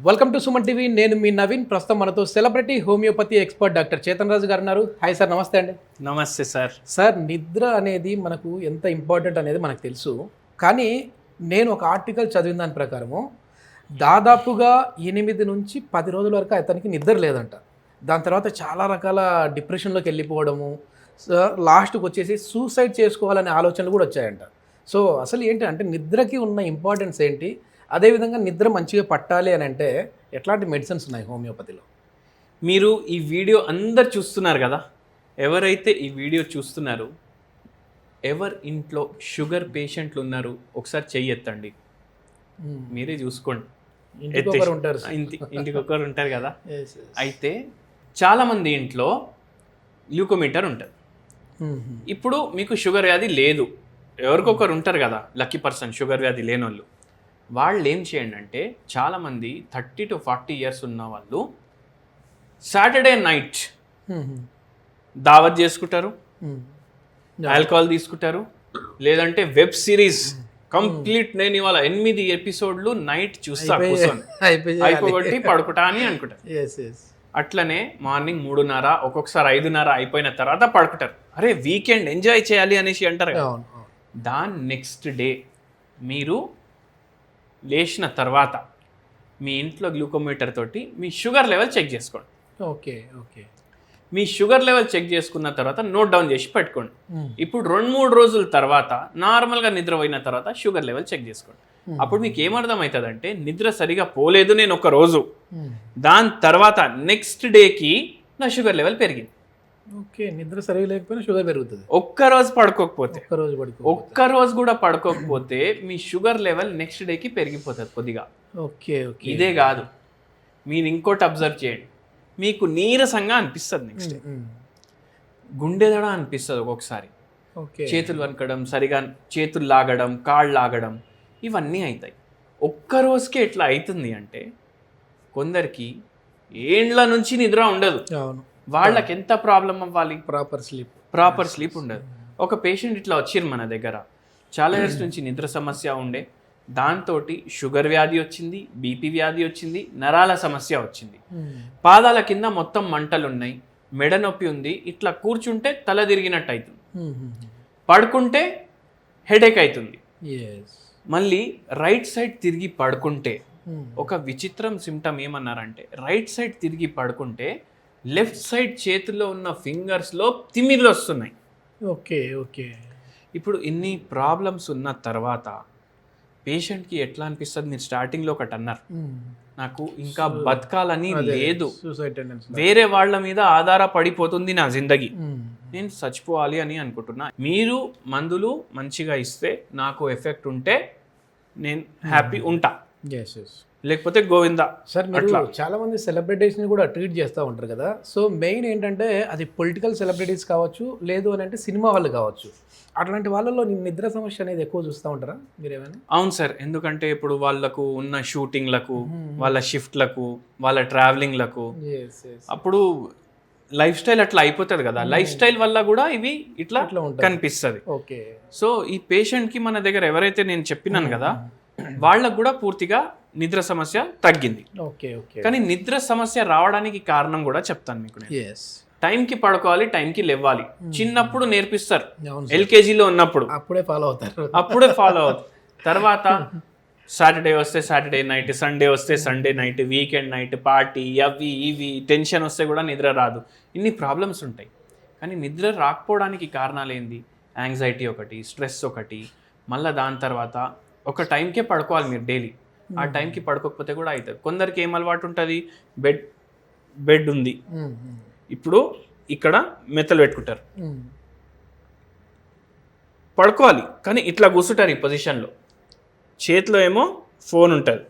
Welcome to Suman TV. నేను మీ నవీన్. ప్రస్తుతం మనతో celebrity homeopathy expert doctor Chetan Raju గారు ఉన్నారు. హాయ్ సార్, నమస్తే అండి. నమస్తే సార్. సార్, నిద్ర అనేది మనకు ఎంత ఇంపార్టెంట్ అనేది మనకు తెలుసు, కానీ నేను ఒక ఆర్టికల్ చదివిన దాని ప్రకారము దాదాపుగా 8 నుంచి 10 రోజుల వరకు అతనికి నిద్ర లేదంట. దాని తర్వాత చాలా రకాల డిప్రెషన్లోకి వెళ్ళిపోవడము, లాస్ట్కి వచ్చేసి సూసైడ్ చేసుకోవాలనే ఆలోచనలు కూడా వచ్చాయంట. సో అసలు ఏంటి అంటే నిద్రకి ఉన్న ఇంపార్టెన్స్ ఏంటి, అదేవిధంగా నిద్ర మంచిగా పట్టాలి అని అంటే ఎట్లాంటి మెడిసిన్స్ ఉన్నాయి హోమియోపతిలో? మీరు ఈ వీడియో అందరు చూస్తున్నారు కదా, ఎవరైతే ఈ వీడియో చూస్తున్నారో ఎవరు ఇంట్లో షుగర్ పేషెంట్లు ఉన్నారు ఒకసారి చెయ్యి ఎత్తండి. మీరే చూసుకోండి. ఇంటికి ఒకరు ఉంటారు కదా. అయితే చాలామంది ఇంట్లో గ్లూకోమీటర్ ఉంటుంది. ఇప్పుడు మీకు షుగర్ వ్యాధి లేదు, ఎవరికొకరు ఉంటారు కదా లక్కీ పర్సన్ షుగర్ వ్యాధి లేని వాళ్ళు. వాళ్ళు ఏం చేయండి అంటే, చాలామంది 30 to 40 years ఉన్న వాళ్ళు సాటర్డే నైట్ దావత్ చేసుకుంటారు, ఆల్కహాల్ తీసుకుంటారు, లేదంటే వెబ్ సిరీస్ కంప్లీట్ నేను ఇవాళ 8 ఎపిసోడ్లు నైట్ చూస్తా కూర్చొని అయిపోగొట్టి పడుకుంటా అని అనుకుంటారు. అట్లనే మార్నింగ్ 3:30 ఒక్కొక్కసారి 5:30 అయిపోయిన తర్వాత పడుకుంటారు. అరే వీకెండ్ ఎంజాయ్ చేయాలి అనేసి అంటారు. దాని నెక్స్ట్ డే మీరు లేచిన తర్వాత మీ ఇంట్లో గ్లూకోమీటర్ తోటి మీ షుగర్ లెవెల్ చెక్ చేసుకోండి. Okay okay. మీ షుగర్ లెవెల్ చెక్ చేసుకున్న తర్వాత నోట్ డౌన్ చేసి పెట్టుకోండి. ఇప్పుడు 2-3 రోజుల తర్వాత నార్మల్గా నిద్రపోయిన తర్వాత షుగర్ లెవెల్ చెక్ చేసుకోండి. అప్పుడు మీకు ఏమర్థం అవుతుంది అంటే, నిద్ర సరిగా పోలేదు నేను ఒక రోజు, దాని తర్వాత నెక్స్ట్ డేకి నా షుగర్ లెవెల్ పెరిగింది. ఓకే, నిద్ర సరిగా లేకపోయినా షుగర్ పెరుగుతుంది. ఒక్కరోజు పడుకోకపోతే, ఒక్కరోజు కూడా పడుకోకపోతే మీ షుగర్ లెవెల్ నెక్స్ట్ డేకి పెరిగిపోతుంది కొద్దిగా. Okay okay. ఇదే కాదు, మీరు ఇంకోటి అబ్జర్వ్ చేయండి, మీకు నీరసంగా అనిపిస్తుంది, నెక్స్ట్ గుండె దడ అనిపిస్తుంది ఒక్కొక్కసారి, చేతులు వనకడం, సరిగా చేతులు లాగడం, కాళ్ళు లాగడం, ఇవన్నీ అవుతాయి. ఒక్కరోజుకే ఎట్లా అవుతుంది అంటే, కొందరికి ఏండ్ల నుంచి నిద్ర ఉండదు. వాళ్ళకి ఎంత ప్రాబ్లం అవ్వాలి, ప్రాపర్ స్లీప్ ఉండదు. ఒక పేషెంట్ ఇట్లా వచ్చిర్రు మన దగ్గర, చాలా ఇయర్స్ నుంచి నిద్ర సమస్య ఉండే, దాంతో షుగర్ వ్యాధి వచ్చింది, బీపీ వ్యాధి వచ్చింది, నరాల సమస్య వచ్చింది, పాదాల కింద మొత్తం మంటలు ఉన్నాయి, మెడ నొప్పి ఉంది, ఇట్లా కూర్చుంటే తల తిరిగినట్టు అవుతుంది, పడుకుంటే హెడేక్ అవుతుంది, మళ్ళీ రైట్ సైడ్ తిరిగి పడుకుంటే ఒక విచిత్రం సిమ్టమ్ ఏమన్నారంటే, రైట్ సైడ్ తిరిగి పడుకుంటే లెఫ్ట్ సైడ్ చేతిలో ఉన్న ఫింగర్స్లో తిమ్మిర్లు వస్తున్నాయి. Okay okay. ఇప్పుడు ఇన్ని ప్రాబ్లమ్స్ ఉన్న తర్వాత పేషెంట్కి ఎట్లా అనిపిస్తుంది? మీరు స్టార్టింగ్లో ఒకటి అన్నారు, నాకు ఇంకా బతకాలని లేదు, వేరే వాళ్ళ మీద ఆధారపడిపోతుంది నా జిందగీ, నేను చచ్చిపోవాలి అని అనుకుంటున్నా. మీరు మందులు మంచిగా ఇస్తే, నాకు ఎఫెక్ట్ ఉంటే నేను హ్యాపీ ఉంటా, లేకపోతే గోవిందా. సార్, మీరు చాలా మంది సెలబ్రిటీస్ని కూడా ట్రీట్ చేస్తూ ఉంటారు కదా. సో మెయిన్ ఏంటంటే, అది పొలిటికల్ సెలబ్రిటీస్ కావచ్చు, లేదు అని అంటే సినిమా వాళ్ళు కావచ్చు, అట్లాంటి వాళ్ళలో నిద్ర సమస్య అనేది ఎక్కువ చూస్తూ ఉంటారా మీరేమైనా? అవును సార్, ఎందుకంటే ఇప్పుడు వాళ్ళకు ఉన్న షూటింగ్లకు, వాళ్ళ షిఫ్ట్లకు, వాళ్ళ ట్రావెలింగ్లకు, అప్పుడు లైఫ్ స్టైల్ అట్లా అయిపోతుంది కదా, లైఫ్ స్టైల్ వల్ల కూడా ఇవి ఇట్లా కనిపిస్తుంది. ఓకే. సో ఈ పేషెంట్కి మన దగ్గర ఎవరైతే నేను చెప్పినాను కదా, వాళ్ళకు కూడా పూర్తిగా నిద్ర సమస్య తగ్గింది. కానీ నిద్ర సమస్య రావడానికి కారణం కూడా చెప్తాను మీకు. టైంకి పడుకోవాలి, టైంకి లేవాలి. చిన్నప్పుడు నేర్పిస్తారు, ఎల్కేజీలో ఉన్నప్పుడు అప్పుడే ఫాలో అవుతారు. తర్వాత సాటర్డే వస్తే సాటర్డే నైట్, సండే వస్తే Sunday night, weekend night, party, అవి ఇవి, టెన్షన్ వస్తే కూడా నిద్ర రాదు, ఇన్ని ప్రాబ్లమ్స్ ఉంటాయి. కానీ నిద్ర రాకపోవడానికి కారణాలు ఏంది? యాంగ్జైటీ ఒకటి, స్ట్రెస్ ఒకటి, మళ్ళీ దాని తర్వాత ఒక టైంకే పడుకోవాలి మీరు డైలీ, ఆ టైంకి పడుకోకపోతే కూడా అవుతుంది. కొందరికి ఏం అలవాటు ఉంటుంది, బెడ్ ఉంది, ఇప్పుడు ఇక్కడ మెత్తలు పెట్టుకుంటారు, పడుకోవాలి కానీ ఇట్లా కూర్చుంటారు ఈ పొజిషన్లో, చేతిలో ఏమో ఫోన్ ఉంటుంది,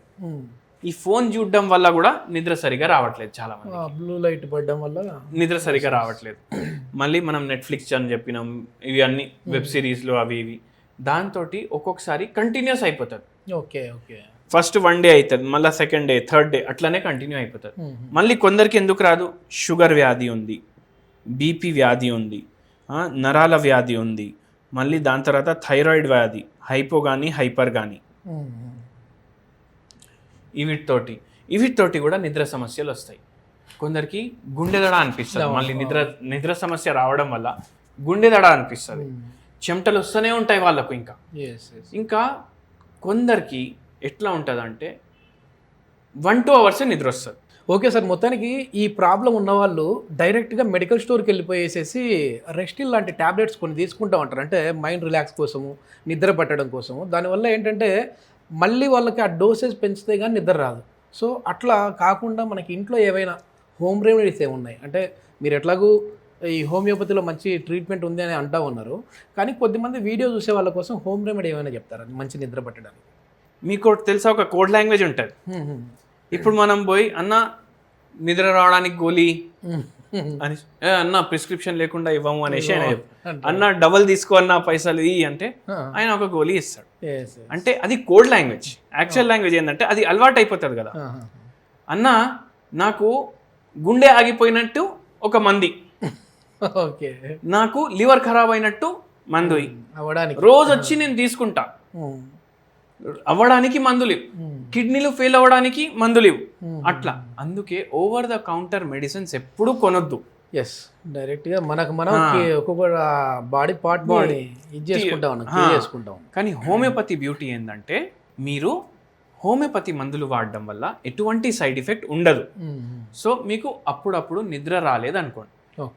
ఈ ఫోన్ చూడడం వల్ల కూడా నిద్ర సరిగా రావట్లేదు. చాలా మంది బ్లూ లైట్ పడడం వల్ల నిద్ర సరిగా రావట్లేదు. మళ్ళీ మనం నెట్ఫ్లిక్స్ అని చెప్పినాం, ఇవి అన్ని వెబ్ సిరీస్లు అవి ఇవి, దాంతో ఒక్కొక్కసారి కంటిన్యూస్ అయిపోతుంది. Okay okay. ఫస్ట్ 1 day అవుతుంది, మళ్ళీ సెకండ్ డే, థర్డ్ డే అట్లనే కంటిన్యూ అయిపోతుంది. మళ్ళీ కొందరికి ఎందుకు రాదు, షుగర్ వ్యాధి ఉంది, బీపీ వ్యాధి ఉంది, నరాల వ్యాధి ఉంది, మళ్ళీ దాని తర్వాత థైరాయిడ్ వ్యాధి, హైపో కానీ హైపర్ కానీ, వీటితోటి వీటితోటి కూడా నిద్ర సమస్యలు వస్తాయి. కొందరికి గుండె దడ అనిపిస్తుంది, మళ్ళీ నిద్ర సమస్య రావడం వల్ల గుండె దడ అనిపిస్తుంది, చెమటలు వస్తూనే ఉంటాయి వాళ్ళకు. ఇంకా కొందరికి ఎట్లా ఉంటుందంటే 1-2 hours నిద్ర వస్తుంది. ఓకే సార్, మొత్తానికి ఈ ప్రాబ్లం ఉన్న వాళ్ళు డైరెక్ట్గా మెడికల్ స్టోర్కి వెళ్ళిపోయేసేసి రెస్టిల్ లాంటి ట్యాబ్లెట్స్ కొన్ని తీసుకుంటూ ఉంటారు, అంటే మైండ్ రిలాక్స్ కోసము, నిద్ర పట్టడం కోసము. దానివల్ల ఏంటంటే మళ్ళీ వాళ్ళకి ఆ డోసేజ్ పెంచితే కానీ నిద్ర రాదు. సో అట్లా కాకుండా మనకి ఇంట్లో ఏవైనా హోమ్ రెమెడీస్ ఏమున్నాయి అంటే, మీరు ఎట్లాగూ ఈ హోమియోపతిలో మంచి ట్రీట్మెంట్ ఉంది అని అంటూ ఉన్నారు, కానీ కొద్దిమంది వీడియో చూసే వాళ్ళ కోసం హోమ్ రెమెడీ ఏమైనా చెప్తారా మంచి నిద్ర పట్టడానికి? మీకు తెలుసా, ఒక కోడ్ లాంగ్వేజ్ ఉంటుంది. ఇప్పుడు మనం పోయి అన్న నిద్ర రావడానికి గోళీ అని, అన్న ప్రిస్క్రిప్షన్ లేకుండా ఇవ్వము అనేసి ఆయన అన్న డబల్ తీసుకో అన్న పైసలు ఇవి అంటే ఆయన ఒక గోళీ ఇస్తాడు. అంటే అది కోడ్ లాంగ్వేజ్. యాక్చువల్ లాంగ్వేజ్ ఏంటంటే అది అలవాటు అయిపోతుంది కదా. అన్న నాకు గుండె ఆగిపోయినట్టు ఒక మంది, నాకు లివర్ ఖరాబ్ అయినట్టు మందు రోజు వచ్చి నేను తీసుకుంటా, అవ్వడానికి మందులు, కిడ్నీలు ఫెయిల్ అవ్వడానికి మందులు. అట్లా అందుకే ఓవర్ ద కౌంటర్ మెడిసిన్స్ ఎప్పుడు కొనొద్దు. డైరెక్ట్గా మనకు మనం ఒక్కొక్క బాడీ పార్ట్ ఇది చేసుకుంటాం. కానీ హోమియోపతి బ్యూటీ ఏంటంటే, మీరు హోమియోపతి మందులు వాడడం వల్ల ఎటువంటి సైడ్ ఎఫెక్ట్ ఉండదు. సో మీకు అప్పుడప్పుడు నిద్ర రాలేదు అనుకోండి,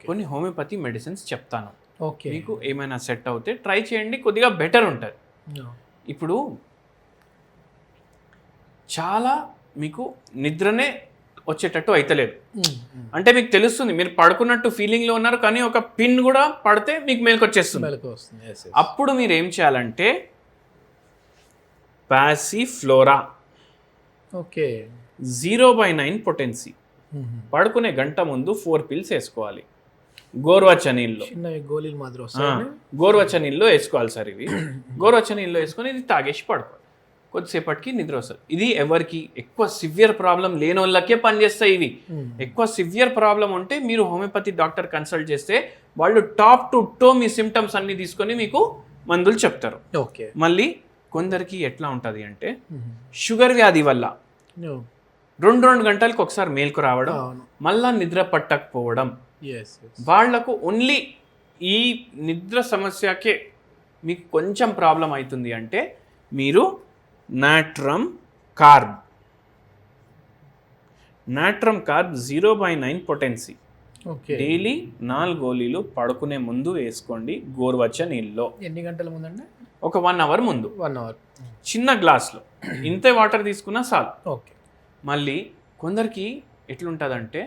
కొన్ని హోమియోపతి మెడిసిన్స్ చెప్తాను, మీకు ఏమైనా సెట్ అవుతే ట్రై చేయండి, కొద్దిగా బెటర్ ఉంటుంది. ఇప్పుడు చాలా మీకు నిద్రనే వచ్చేటట్టు అయితలేదు అంటే మీకు తెలుస్తుంది మీరు పడుకున్నట్టు ఫీలింగ్లో ఉన్నారు, కానీ ఒక పిన్ కూడా పడితే మీకు మేలుకొచ్చేస్తుంది. అప్పుడు మీరు ఏం చేయాలంటే పాసిఫ్లోరా 0/9 పొటెన్సీ పడుకునే గంట ముందు 4 pills వేసుకోవాలి. గోరువెచ్చనీళ్ళలో గోరువెచ్చనీళ్ళలో వేసుకోవాలి సార్. ఇవి గోరువెచ్చనీళ్ళలో వేసుకొని ఇది తాగేసి పడుకోవాలి, కొద్దిసేపటికి నిద్ర వస్తుంది. ఇది ఎవరికి ఎక్కువ సివియర్ ప్రాబ్లం లేని వాళ్ళకే పనిచేస్తాయి. ఇవి ఎక్కువ సివియర్ ప్రాబ్లం ఉంటే మీరు హోమియోపతి డాక్టర్ కన్సల్ట్ చేస్తే వాళ్ళు top to toe me symptoms అన్ని తీసుకొని మీకు మందులు చెప్తారు. మళ్ళీ కొందరికి ఎట్లా ఉంటుంది అంటే, షుగర్ వ్యాధి వల్ల 2 గంటలకు ఒకసారి మేల్కు రావడం, మళ్ళా నిద్ర పట్టకపోవడం, వాళ్లకు ఓన్లీ ఈ నిద్ర సమస్యకే మీకు కొంచెం ప్రాబ్లం అవుతుంది అంటే మీరు నాట్రమ్ కార్బ్ 0/9 పొటెన్సీ డైలీ 4 గోళీలు పడుకునే ముందు వేసుకోండి. గోరువెచ్చ నీళ్ళలో ఎన్ని గంటల ముందండి? ఒక 1 hour ముందు. చిన్న గ్లాస్లో ఇంతే వాటర్ తీసుకున్నా చాలు. మళ్ళీ కొందరికి ఎట్లుంటుందంటే,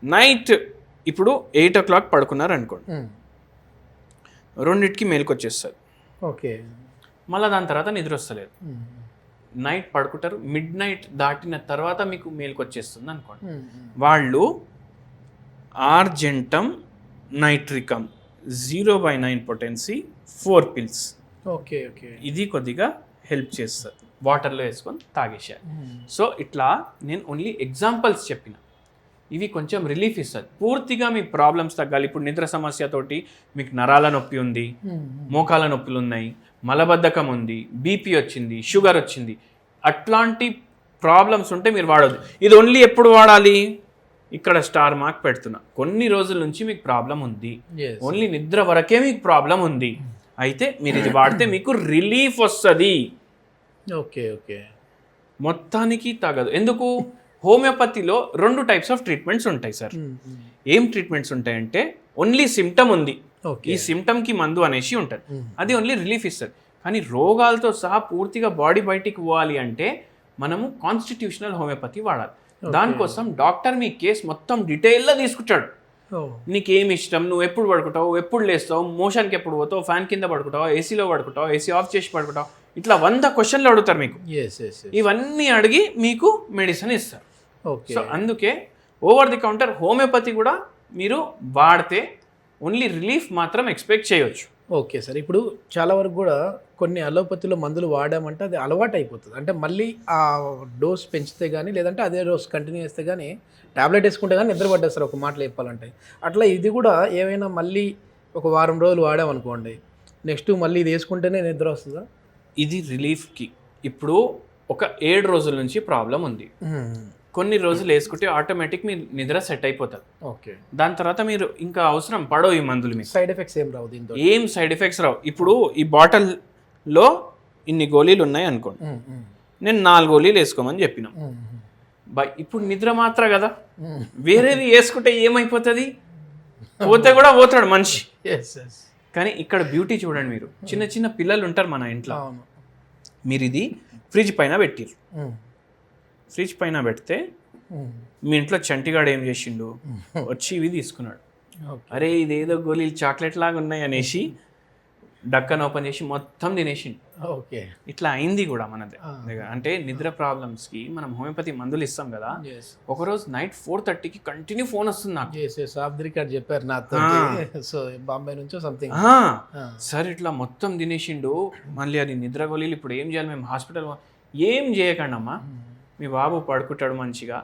నైట్ ఇప్పుడు 8 o'clock పడుకున్నారు అనుకోండి, 2కి మేలుకొచ్చేస్తారు, మళ్ళీ దాని తర్వాత నిద్ర వస్తలేదు, నైట్ పడుకుంటారు, మిడ్ నైట్ దాటిన తర్వాత మీకు మేలుకొచ్చేస్తుంది అనుకోండి, వాళ్ళు ఆర్జెంటమ్ నైట్రికమ్ 0/9 పొటెన్సీ 4 pills ఇది కొద్దిగా హెల్ప్ చేస్తుంది. వాటర్లో వేసుకొని తాగేసారు. సో ఇట్లా నేను ఓన్లీ ఎగ్జాంపుల్స్ చెప్పిన, ఇవి కొంచెం రిలీఫ్ ఇస్తుంది. పూర్తిగా మీ ప్రాబ్లమ్స్ తగ్గాలి. ఇప్పుడు నిద్ర సమస్యతోటి మీకు నరాల నొప్పి ఉంది, మోకాల నొప్పులు ఉన్నాయి, మలబద్ధకం ఉంది, బీపీ వచ్చింది, షుగర్ వచ్చింది, అట్లాంటి ప్రాబ్లమ్స్ ఉంటే మీరు వాడొద్దు. ఇది ఓన్లీ ఎప్పుడు వాడాలి? ఇక్కడ స్టార్ మార్క్ పెడుతున్నా, కొన్ని రోజుల నుంచి మీకు ప్రాబ్లం ఉంది, ఓన్లీ నిద్ర వరకే మీకు ప్రాబ్లం ఉంది, అయితే మీరు ఇది వాడితే మీకు రిలీఫ్ వస్తుంది. మొత్తానికి తగ్గదు. ఎందుకు? హోమియోపతిలో 2 types ఆఫ్ ట్రీట్మెంట్స్ ఉంటాయి సార్. ఏం ట్రీట్మెంట్స్ ఉంటాయంటే, ఓన్లీ సిమ్టమ్ ఉంది, ఈ సిమ్టమ్కి మందు అనేసి ఉంటుంది, అది ఓన్లీ రిలీఫ్ ఇస్తుంది. కానీ రోగాలతో సహా పూర్తిగా బాడీ బయటికి పోవాలి అంటే మనము కాన్స్టిట్యూషనల్ హోమియోపతి వాడాలి. దానికోసం డాక్టర్ మీ కేసు మొత్తం డీటెయిల్గా తీసుకుంటాడు. నీకేమి ఇష్టం, నువ్వు ఎప్పుడు పడుకుంటావు, ఎప్పుడు లేస్తావు, మోషన్కి ఎప్పుడు పోతావు, ఫ్యాన్ కింద పడుకుంటావు, ఏసీలో పడుకుంటావు, ఏసీ ఆఫ్ చేసి పడుకుంటావు, ఇట్లా 100 questions అడుగుతారు మీకు. ఇవన్నీ అడిగి మీకు మెడిసిన్ ఇస్తారు. సో అందుకే ఓవర్ ది కౌంటర్ హోమియోపతి కూడా మీరు వాడితే ఓన్లీ రిలీఫ్ మాత్రం ఎక్స్పెక్ట్ చేయవచ్చు. ఓకే సార్, ఇప్పుడు చాలా వరకు కూడా కొన్ని అలోపతిలో మందులు వాడామంటే అది అలవాటు అయిపోతుంది, అంటే మళ్ళీ ఆ డోస్ పెంచితే కానీ లేదంటే అదే డోస్ కంటిన్యూ చేస్తే కానీ ట్యాబ్లెట్ వేసుకుంటే కానీ నిద్ర పట్టేస్తారు ఒక మాటలు చెప్పాలంటే. అట్లా ఇది కూడా ఏమైనా మళ్ళీ ఒక వారం రోజులు వాడామనుకోండి, నెక్స్ట్ మళ్ళీ ఇది వేసుకుంటేనే నిద్ర వస్తుందా? ఇది రిలీఫ్కి ఇప్పుడు ఒక 7 రోజుల నుంచి ప్రాబ్లం ఉంది, కొన్ని రోజులు వేసుకుంటే ఆటోమేటిక్ మీ నిద్ర సెట్ అయిపోతుంది. ఓకే. దాని తర్వాత మీరు ఇంకా అవసరం పడవు ఈ మందులు మీకు. సైడ్ ఎఫెక్ట్స్ ఏం రావు దీంతో? ఏం సైడ్ ఎఫెక్ట్స్ రావు. ఇప్పుడు ఈ బాటిల్లో ఇన్ని గోళీలు ఉన్నాయి అనుకోండి, నేను 4 గోళీలు వేసుకోమని చెప్పినాం. ఇప్పుడు నిద్ర మాత్రం కదా, వేరేవి వేసుకుంటే ఏమైపోతుంది, పోతే కూడా పోతాడు మనిషి. కానీ ఇక్కడ బ్యూటీ చూడండి, మీరు చిన్న చిన్న పిల్లలు ఉంటారు మన ఇంట్లో, మీరు ఇది ఫ్రిడ్జ్ పైన పెట్టిరు. ఫ్రిడ్జ్ పైన పెడితే మీ ఇంట్లో చంటిగాడు ఏం చేసిండు, వచ్చి ఇవి తీసుకున్నాడు. అరే ఇదేదో గోళీలు చాక్లెట్ లాగా ఉన్నాయి అనేసి డక్కన్ ఓపెన్ చేసి మొత్తం తినేసిండు. ఓకే. ఇట్లా అయింది కూడా మనది. అంటే నిద్ర ప్రాబ్లమ్స్కి మనం హోమియోపతి మందులు ఇస్తాం కదా. ఒకరోజు నైట్ 4:30కి కంటిన్యూ ఫోన్ వస్తుంది నాకు. చెప్పారు నాతో, సో బాంబే నుంచో సంథింగ్. సార్ ఇట్లా మొత్తం తినేసిండు, మళ్ళీ అది నిద్ర గోళీలు ఇప్పుడు ఏం చేయాలి, మేము హాస్పిటల్. ఏం చేయకండి అమ్మా, మీ బాబు పడుకుంటాడు మంచిగా,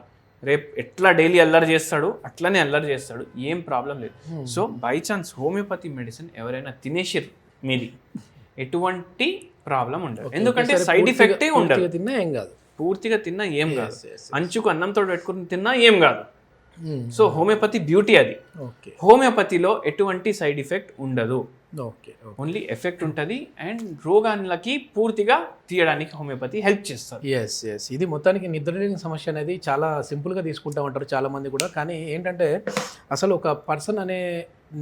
రేపు ఎట్లా డైలీ అల్లరి చేస్తాడు అట్లనే అల్లరి చేస్తాడు, ఏం ప్రాబ్లం లేదు. So by chance homeopathy medicine ఎవరైనా తినేసిర్రు మీది, ఎటువంటి ప్రాబ్లం ఉండదు. ఎందుకంటే సైడ్ ఎఫెక్టే ఉండదు. తిన్నా ఏం కాదు, పూర్తిగా తిన్నా ఏం కాదు, అంచుకు అన్నంతో పెట్టుకుని తిన్నా ఏం కాదు. సో హోమియోపతి బ్యూటీ అది. హోమియోపతిలో ఎటువంటి సైడ్ ఎఫెక్ట్ ఉండదు, ఓన్లీ ఎఫెక్ట్ ఉంటుంది. అండ్ రోగాలకి పూర్తిగా తీయడానికి హోమియోపతి హెల్ప్ చేస్తారు. ఇది మొత్తానికి నిద్రలేని సమస్య అనేది చాలా సింపుల్గా తీసుకుంటా ఉంటారు చాలామంది కూడా. కానీ ఏంటంటే అసలు ఒక పర్సన్ అనే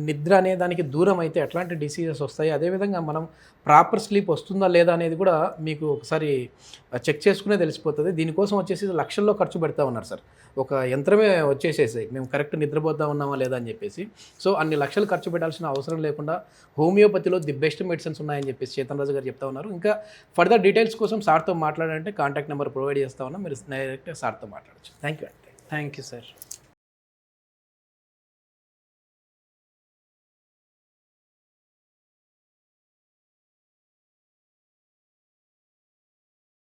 నిద్ర అనే దానికి దూరం అయితే ఎట్లాంటి డిసీజెస్ వస్తాయి, అదేవిధంగా మనం ప్రాపర్ స్లీప్ వస్తుందా లేదా అనేది కూడా మీకు ఒకసారి చెక్ చేసుకునే తెలిసిపోతుంది. దీనికోసం వచ్చేసి లక్షల్లో ఖర్చు పెడతా ఉన్నారు సార్. ఒక యంత్రమే వచ్చేసేసాయి, మేము కరెక్ట్ నిద్రపోతా ఉన్నామా లేదా అని చెప్పేసి. సో అన్ని లక్షలు ఖర్చు పెట్టాల్సిన అవసరం లేకుండా హోమియోపతిలో ది బెస్ట్ మెడిసిన్స్ ఉన్నాయని చెప్పేసి చేతన్ రాజు గారు చెప్తా ఉన్నారు. ఇంకా ఫర్దర్ డీటెయిల్స్ కోసం సార్తో మాట్లాడాలంటే కాంటాక్ట్ నెంబర్ ప్రొవైడ్ చేస్తా ఉన్నా, మీరు డైరెక్ట్గా సార్తో మాట్లాడచ్చు. Thank you sir.